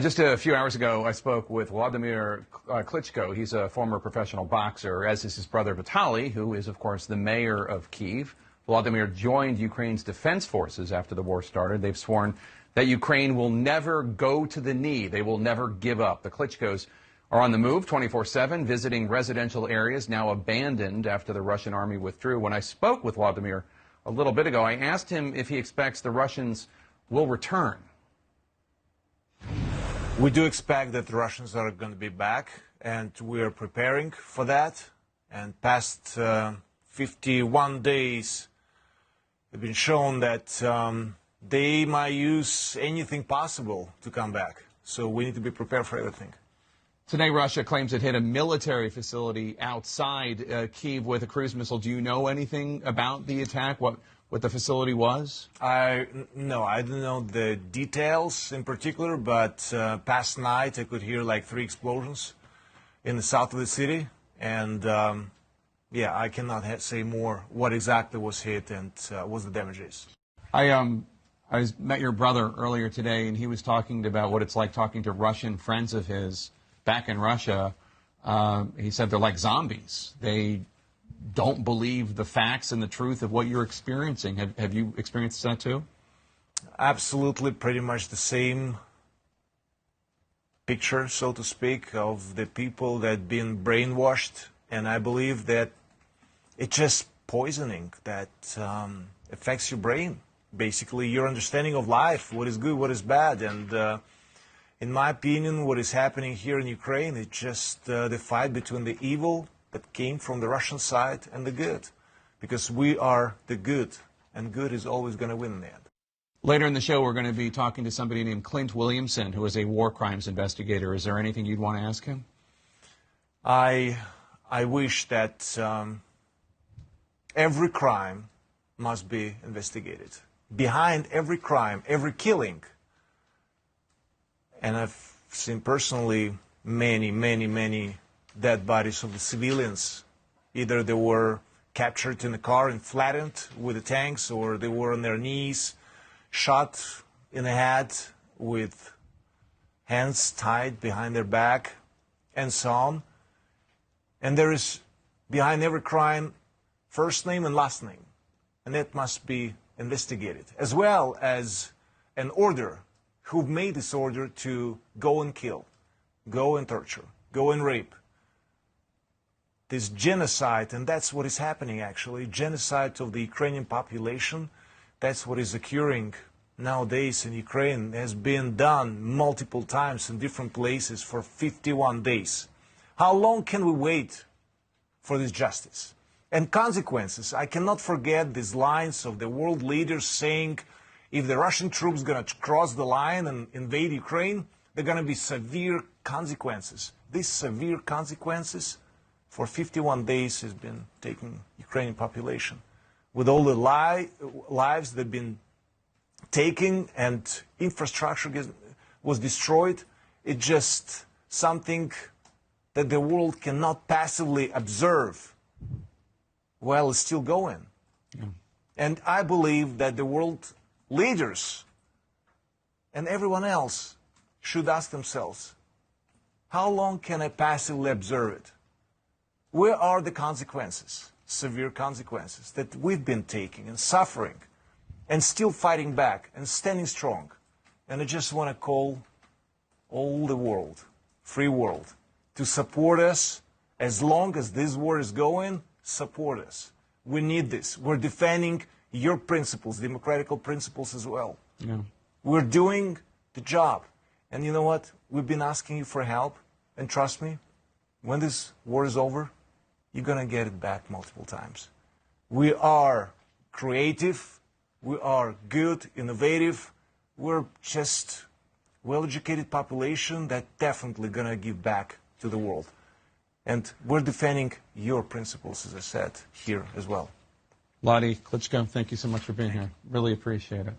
Just a few hours ago, I spoke with Vladimir Klitschko. He's a former professional boxer, as is his brother Vitaly, who is, of course, the mayor of Kyiv. Vladimir joined Ukraine's defense forces after the war started. They've sworn that Ukraine will never go to the knee. They will never give up. The Klitschkos are on the move 24/7, visiting residential areas now abandoned after the Russian army withdrew. When I spoke with Vladimir a little bit ago, I asked him if he expects the Russians will return. We do expect that the Russians are going to be back, and we are preparing for that. And past 51 days have been shown that they might use anything possible to come back. So we need to be prepared for everything. Today, Russia claims it hit a military facility outside Kyiv with a cruise missile. Do you know anything about the attack, what the facility was? No, I don't know the details in particular, but past night I could hear like 3 explosions in the south of the city. And, yeah, I cannot say more what exactly was hit and what the damage is. I met your brother earlier today, and he was talking about what it's like talking to Russian friends of his back in Russia. He said they're like zombies. They don't believe the facts and the truth of what you're experiencing. Have you experienced that too? Absolutely, pretty much the same picture, so to speak, of the people that have been brainwashed. And I believe that it's just poisoning that affects your brain, basically your understanding of life, what is good, what is bad. And in my opinion, what is happening here in Ukraine is just the fight between the evil that came from the Russian side and the good, because we are the good, and good is always going to win in the end. Later in the show, we're going to be talking to somebody named Clint Williamson, who is a war crimes investigator. Is there anything you'd want to ask him? I wish that every crime must be investigated. Behind every crime, every killing, and I've seen personally many dead bodies of the civilians. Either they were captured in the car and flattened with the tanks, or they were on their knees, shot in the head with hands tied behind their back, and so on. And there is, behind every crime, first name and last name. And that must be investigated, as well as an order. Who made this order to go and kill, go and torture, go and rape? This genocide, and that's what is happening actually, genocide of the Ukrainian population, that's what is occurring nowadays in Ukraine, has been done multiple times in different places for 51 days. How long can we wait for this justice? And consequences, I cannot forget these lines of the world leaders saying, if the Russian troops are going to cross the line and invade Ukraine, there are going to be severe consequences. These severe consequences for 51 days has been taking Ukrainian population. With all the lives that have been taken and infrastructure was destroyed, it's just something that the world cannot passively observe while it's still going. Yeah. And I believe that the world leaders and everyone else should ask themselves, how long can I passively observe it? Where are the consequences, severe consequences, that we've been taking and suffering and still fighting back and standing strong? And I just want to call all the world, free world, to support us. As long as this war is going, support us. We need this. We're defending your principles, democratic principles as well. Yeah. We're doing the job. And you know what? We've been asking you for help. And trust me, when this war is over, you're going to get it back multiple times. We are creative. We are good, innovative. We're just well-educated population that definitely going to give back to the world. And we're defending your principles, as I said, here as well. Vladi Klitschko, thank you so much for being here. Really appreciate it.